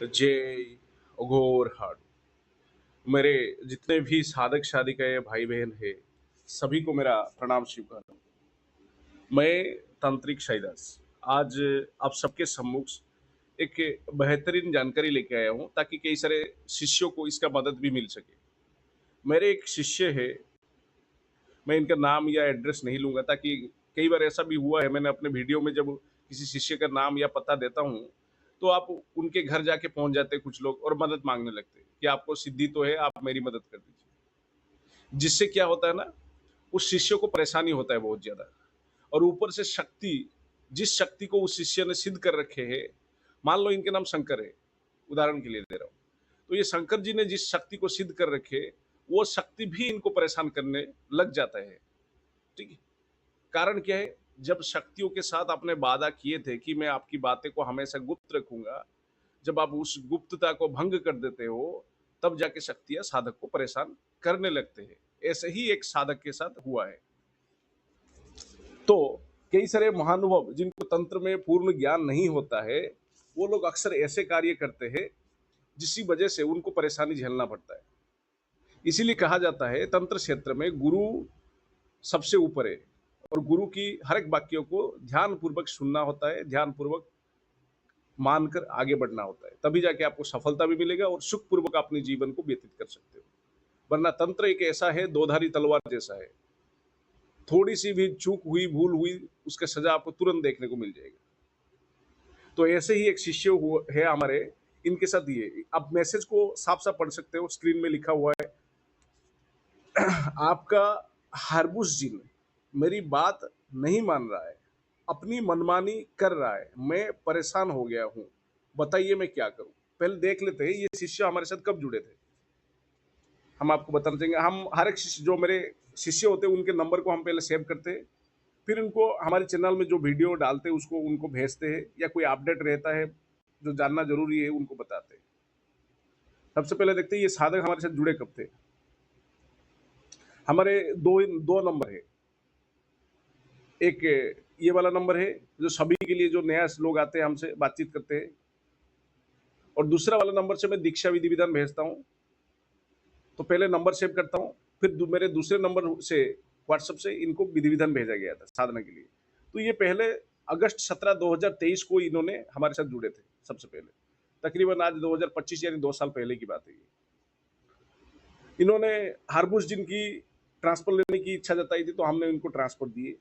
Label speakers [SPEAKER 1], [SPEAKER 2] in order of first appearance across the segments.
[SPEAKER 1] जय अघोर हाड़। मेरे जितने भी साधक साधिकाएं भाई बहन है, सभी को मेरा प्रणाम स्वीकार। मैं तांत्रिक शाइदास आज आप सबके सम्मुख एक बेहतरीन जानकारी लेके आया हूँ ताकि कई सारे शिष्यों को इसका मदद भी मिल सके। मेरे एक शिष्य है, मैं इनका नाम या एड्रेस नहीं लूंगा ताकि कई बार ऐसा भी हुआ है, मैंने अपने वीडियो में जब किसी शिष्य का नाम या पता देता हूँ तो आप उनके घर जाके पहुंच जाते हैं कुछ लोग और मदद मांगने लगते हैं कि आपको सिद्धि तो है, आप मेरी मदद कर दीजिए। जिससे क्या होता है ना, उस शिष्य को परेशानी होता है बहुत ज्यादा। और ऊपर से शक्ति, जिस शक्ति को उस शिष्य ने सिद्ध कर रखे है, मान लो इनके नाम शंकर है, उदाहरण के लिए दे रहा हूँ, तो ये शंकर जी ने जिस शक्ति को सिद्ध कर रखे, वो शक्ति भी इनको परेशान करने लग जाता है। ठीक है। कारण क्या है, जब शक्तियों के साथ आपने वादा किए थे कि मैं आपकी बातें को हमेशा गुप्त रखूंगा, जब आप उस गुप्तता को भंग कर देते हो, तब जाके शक्तियां साधक को परेशान करने लगते हैं। ऐसे ही एक साधक के साथ हुआ है। तो कई सारे महानुभव जिनको तंत्र में पूर्ण ज्ञान नहीं होता है, वो लोग अक्सर ऐसे कार्य करते हैं जिसकी वजह से उनको परेशानी झेलना पड़ता है। इसीलिए कहा जाता है तंत्र क्षेत्र में गुरु सबसे ऊपर है, और गुरु की हर एक वाक्यों को ध्यान पूर्वक सुनना होता है, ध्यान पूर्वक मानकर आगे बढ़ना होता है, तभी जाके आपको सफलता भी मिलेगा और सुख पूर्वक अपने जीवन को व्यतीत कर सकते हो। वरना तंत्र एक ऐसा है, दोधारी तलवार जैसा है, थोड़ी सी भी चूक हुई, भूल हुई, उसका सजा आपको तुरंत देखने को मिल जाएगा। तो ऐसे ही एक शिष्य है हमारे, इनके साथ ये आप मैसेज को साफ साफ पढ़ सकते हो, स्क्रीन में लिखा हुआ है। आपका हरबुस जिन मेरी बात नहीं मान रहा है, अपनी मनमानी कर रहा है, मैं परेशान हो गया हूँ, बताइए मैं क्या करूं। पहले देख लेते हैं ये शिष्य हमारे साथ कब जुड़े थे। हम आपको बताना चाहेंगे, हम हर एक शिष्य, जो मेरे शिष्य होते हैं उनके नंबर को हम पहले सेव करते हैं, फिर उनको हमारे चैनल में जो वीडियो डालते हैं उसको उनको भेजते हैं, या कोई अपडेट रहता है जो जानना जरूरी है उनको बताते हैं। सबसे पहले देखते हैं ये साधक हमारे साथ जुड़े कब थे। हमारे दो दो नंबर है। एक ये वाला नंबर है जो सभी के लिए, जो नया लोग आते हैं हमसे बातचीत करते हैं, और दूसरा वाला नंबर से मैं दीक्षा विधि विधान भेजता हूँ। तो पहले नंबर सेव करता हूँ, फिर मेरे दूसरे नंबर से व्हाट्सएप से इनको विधि विधान भेजा गया था साधना के लिए। तो ये पहले अगस्त 17 2023 को इन्होंने हमारे साथ जुड़े थे सबसे पहले। तकरीबन आज 2025 यानी 2 साल पहले की बात है ये। इन्होंने हारबुस जिनकी ट्रांसफर लेने की इच्छा जताई थी, तो हमने इनको ट्रांसफर दिए।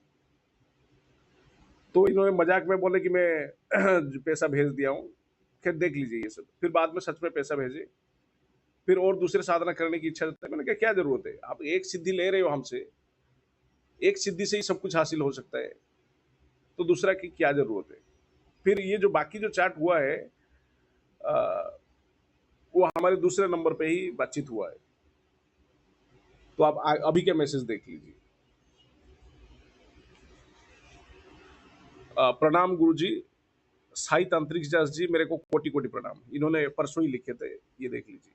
[SPEAKER 1] तो इन्होंने मजाक में बोले कि मैं पैसा भेज दिया हूँ, खैर देख लीजिए ये सब। फिर बाद में सच में पैसा भेजे, फिर और दूसरे साधना करने की इच्छा जताई। मैंने कहा क्या जरूरत है, आप एक सिद्धि ले रहे हो हमसे, एक सिद्धि से ही सब कुछ हासिल हो सकता है, तो दूसरा की क्या जरूरत है। फिर ये जो बाकी जो चैट हुआ है, वो हमारे दूसरे नंबर पे ही बातचीत हुआ है। तो आप अभी के मैसेज देख लीजिए। प्रणाम गुरुजी, साई तांत्रिक दास जी, मेरे को कोटि कोटि प्रणाम। इन्होंने परसों ही लिखे थे, ये देख लीजिए।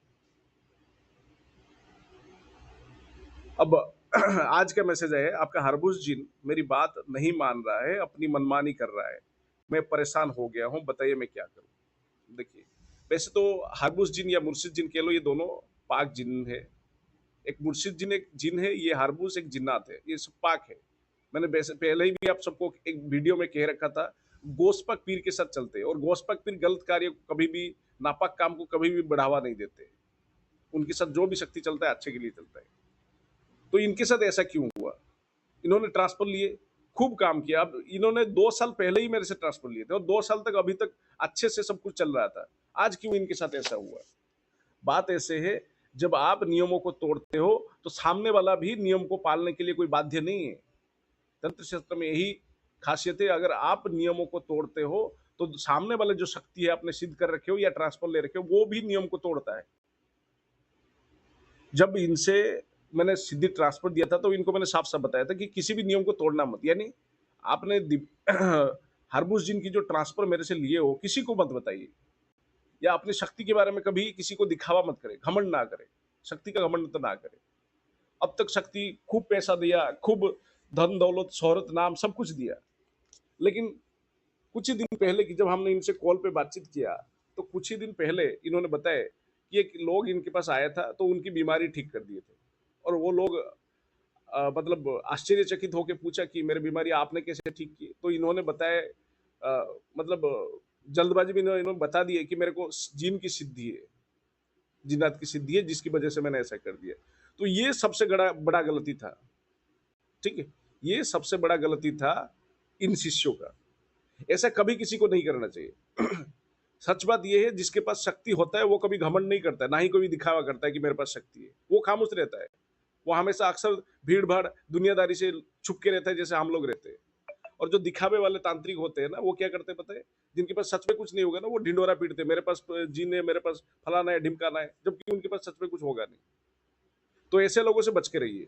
[SPEAKER 1] अब आज का मैसेज है, आपका हरबुस जिन मेरी बात नहीं मान रहा है, अपनी मनमानी कर रहा है, मैं परेशान हो गया हूँ, बताइए मैं क्या करूँ। देखिए, वैसे तो हरबुस जिन या मुर्शिद जिन कह लो, ये दोनों पाक जिन है। एक मुर्शिद जिन एक जिन है, ये हरबुस एक जिन्नात है, ये सब पाक है। मैंने वैसे पहले ही भी आप सबको एक वीडियो में कह रखा था, गोस्पक पीर के साथ चलते हैं, और गोस्पक पीर गलत कार्य को कभी भी, नापाक काम को कभी भी बढ़ावा नहीं देते। उनके साथ जो भी शक्ति चलता है अच्छे के लिए चलता है। तो इनके साथ ऐसा क्यों हुआ। इन्होंने ट्रांसफर लिए, खूब काम किया। अब इन्होंने 2 साल पहले ही मेरे से ट्रांसफर लिए थे, और 2 साल तक अभी तक अच्छे से सब कुछ चल रहा था। आज क्यों इनके साथ ऐसा हुआ। बात ऐसे है, जब आप नियमों को तोड़ते हो तो सामने वाला भी नियम को पालने के लिए कोई बाध्य नहीं है। तंत्र शास्त्र में यही खासियत है, अगर आप नियमों को तोड़ते हो तो सामने वाले जो शक्ति है आपने सिद्ध कर रखे हो या ट्रांसफर ले रखे हो, वो भी नियम को तोड़ता है। जब इनसे मैंने सिद्धि ट्रांसफर दिया था तो इनको मैंने साफ साफ बताया था कि किसी भी नियम को तोड़ना मत, यानी आपने हरबुस जिन की जो ट्रांसफर मेरे से लिए हो, किसी को मत बताइए, या अपनी शक्ति के बारे में कभी किसी को दिखावा मत करे, घमंड ना करे, शक्ति का घमंड तो ना करे। अब तक शक्ति खूब पैसा दिया, खूब धन दौलत शोहरत नाम सब कुछ दिया, लेकिन कुछ ही दिन पहले की जब हमने इनसे कॉल पे बातचीत किया, तो कुछ ही दिन पहले इन्होंने बताया कि एक लोग इनके पास आया था, तो उनकी बीमारी ठीक कर दिए थे। और वो लोग मतलब आश्चर्यचकित होके पूछा कि मेरी बीमारी आपने कैसे ठीक की? तो इन्होंने बताया मतलब जल्दबाजी में इन्होंने बता दिया कि मेरे को जीन की सिद्धि है, जिन्नात की सिद्धि है, जिसकी वजह से मैंने ऐसा कर दिया। तो ये सबसे बड़ा बड़ा गलती था, ठीक है? ये सबसे बड़ा गलती था इन शिष्यों का। ऐसा कभी किसी को नहीं करना चाहिए। सच बात ये है, जिसके पास शक्ति होता है वो कभी घमंड नहीं करता है, ना ही कोई दिखावा करता है कि मेरे पास शक्ति है। वो खामोश रहता है। वो हमेशा अक्सर भीड़-भाड़, दुनियादारी से छुप के रहता है, जैसे हम लोग रहते हैं। और जो दिखावे वाले तांत्रिक होते हैं ना, वो क्या करते हैं पता है? जिनके पास सच में कुछ नहीं होगा ना, वो ढिंढोरा पीटते हैं, मेरे पास जीन है, मेरे पास फलाना है, ढिमकाना है, जबकि उनके पास सच में कुछ होगा नहीं। तो ऐसे लोगों से बच के रहिए।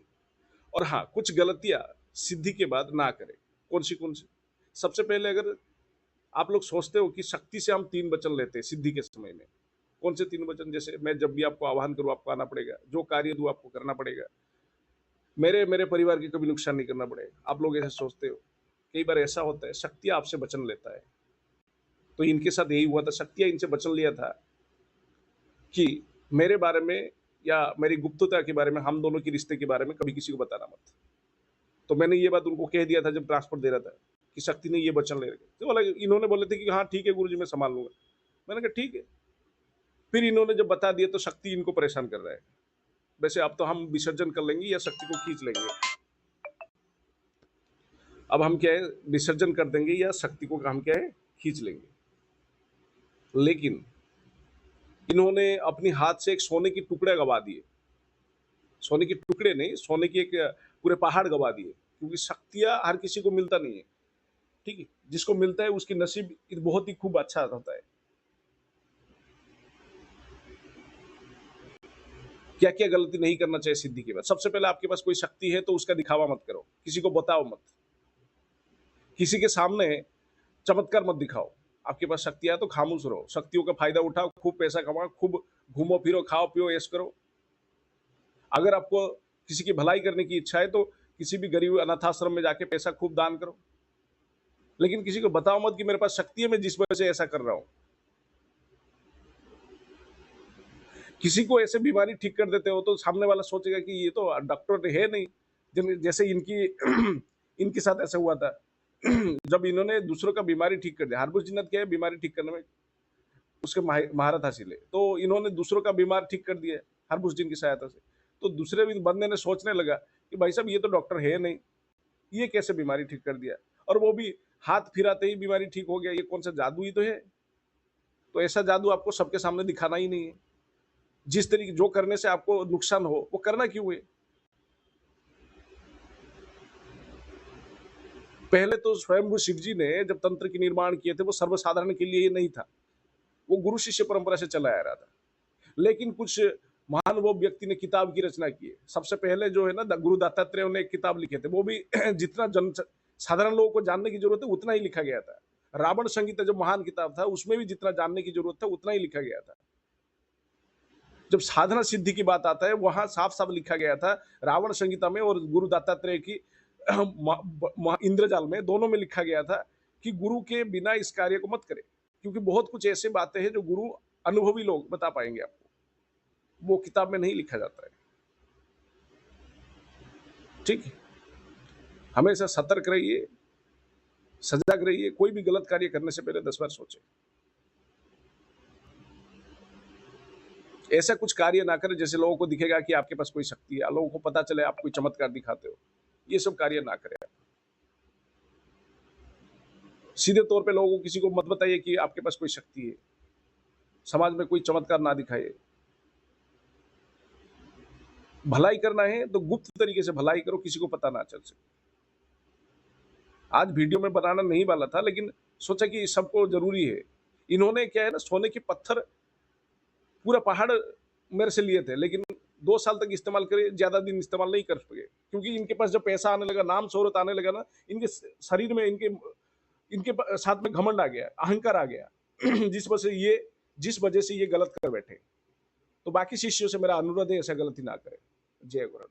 [SPEAKER 1] और हाँ, कुछ गलतियाँ सिद्धि के बाद ना करें। कौन-सी? सबसे पहले अगर आप लोग सोचते हो कि शक्ति से हम 3 वचन लेते हैं सिद्धि के समय में। कौन से 3 वचन? जैसे मैं जब भी आपको आह्वान करूँ, आपको आना पड़ेगा। जो कार्य दूँ, आपको करना पड़ेगा। मेरे मेरे परिवार की कभी नुकसान नहीं करना पड़ेगा। आप लोग ऐसे सोचते हो। कई बार ऐसा होता है, शक्ति आपसे वचन लेता है। तो इनके साथ यही हुआ था, शक्तियाँ इनसे वचन लिया था कि मेरे बारे में या मेरी गुप्तता के बारे में, हम दोनों के रिश्ते के बारे में कभी किसी को बताना मत। तो मैंने ये बात उनको कह दिया था जब ट्रांसफर दे रहा था कि शक्ति ने ये वचन ले रखे। तो इन्होंने बोले थे कि हाँ ठीक है गुरुजी, मैं संभाल लूंगा। मैंने कहा ठीक है। फिर इन्होंने जब बता दिया तो शक्ति इनको परेशान कर रहा है। वैसे अब तो हम विसर्जन कर लेंगे या शक्ति को खींच लेंगे। अब हम क्या है, विसर्जन कर देंगे या शक्ति को हम क्या है, खींच लेंगे। लेकिन इन्होंने अपनी हाथ से एक सोने की टुकड़े गवा दिए। सोने के टुकड़े नहीं, सोने की एक पूरे पहाड़ गवा दिए, क्योंकि शक्तियां हर किसी को मिलता नहीं है, ठीक है? जिसको मिलता है उसकी नसीब बहुत ही खूब अच्छा होता है। क्या क्या गलती नहीं करना चाहिए सिद्धि के बाद? सबसे पहले आपके पास कोई शक्ति है तो उसका दिखावा मत करो, किसी को बताओ मत, किसी के सामने चमत्कार मत दिखाओ। आपके पास शक्ति है तो खामोश रहो, शक्तियों का फायदा उठाओ, खूब पैसा कमाओ, खूब घूमो फिरो, खाओ पियो, ऐश करो। अगर आपको किसी की भलाई करने की इच्छा है तो किसी भी गरीब अनाथ आश्रम में जाके पैसा खूब दान करो, लेकिन किसी को बताओ मत कि मेरे पास शक्ति है, मैं जिस वजह से ऐसा कर रहा हूं। किसी को ऐसे बीमारी ठीक कर देते हो तो सामने वाला सोचेगा कि ये तो डॉक्टर है नहीं, जैसे इनकी इनके साथ ऐसा हुआ था। जब इन्होंने दूसरों का बीमारी ठीक कर दिया, हरभुज जिन्नत क्या है, बीमारी ठीक करने में उसके महारत हासिल है, तो इन्होंने दूसरों का बीमार ठीक कर दिया हरभुज जिन की सहायता से। तो दूसरे भी बंदे ने सोचने लगा कि भाई साहब ये तो डॉक्टर है नहीं, ये कैसे बीमारी ठीक कर दिया, और वो भी हाथ फिराते ही बीमारी ठीक हो गया, ये कौन सा जादू ही तो है। तो ऐसा जादू आपको सबके सामने दिखाना ही नहीं है। जिस तरीके जो करने से आपको नुकसान हो वो करना क्यों है? पहले तो स्वयंभू शिव जी ने जब तंत्र के निर्माण किए थे वो सर्वसाधारण के लिए ये नहीं था, वो गुरु शिष्य परंपरा से चला आ रहा था। लेकिन कुछ महान वो व्यक्ति ने किताब की रचना की है। सबसे पहले जो है ना, गुरु दत्तात्रेय ने एक किताब लिखे थे, वो भी जितना जन साधारण लोगों को जानने की जरूरत है उतना ही लिखा गया था। रावण संगीता जो महान किताब था उसमें भी जितना जानने की जरूरत था उतना ही लिखा गया था। जब साधना सिद्धि की बात आता है वहां साफ साफ लिखा गया था, रावण संगीता में और गुरु दत्तात्रेय की इंद्रजाल में, दोनों में लिखा गया था कि गुरु के बिना इस कार्य को मत करें, क्योंकि बहुत कुछ ऐसे बातें हैं जो गुरु अनुभवी लोग बता पाएंगे आपको, वो किताब में नहीं लिखा जाता है। ठीक है, हमेशा सतर्क रहिए, सजग रहिए, कोई भी गलत कार्य करने से पहले 10 बार सोचें। ऐसा कुछ कार्य ना करें जैसे लोगों को दिखेगा कि आपके पास कोई शक्ति है, लोगों को पता चले आप कोई चमत्कार दिखाते हो। ये सब कार्य ना करें। सीधे तौर पे लोगों को किसी को मत बताइए कि आपके पास कोई शक्ति है। समाज में कोई चमत्कार ना दिखाइए। भलाई करना है तो गुप्त तरीके से भलाई करो, किसी को पता ना चल सके। आज वीडियो में बनाना नहीं वाला था, लेकिन सोचा कि सबको जरूरी है। इन्होंने क्या है ना, सोने के पत्थर पूरा पहाड़ मेरे से लिए थे, लेकिन 2 साल तक इस्तेमाल करे, ज्यादा दिन इस्तेमाल नहीं कर सके, क्योंकि इनके पास जब पैसा आने लगा, नाम शोहरत आने लगा ना, इनके शरीर में इनके इनके साथ में घमंड आ गया, अहंकार आ गया। जिस वजह से ये गलत कर बैठे। तो बाकी शिष्यों से मेरा अनुरोध है ऐसा गलती ना करें। जय गुरु।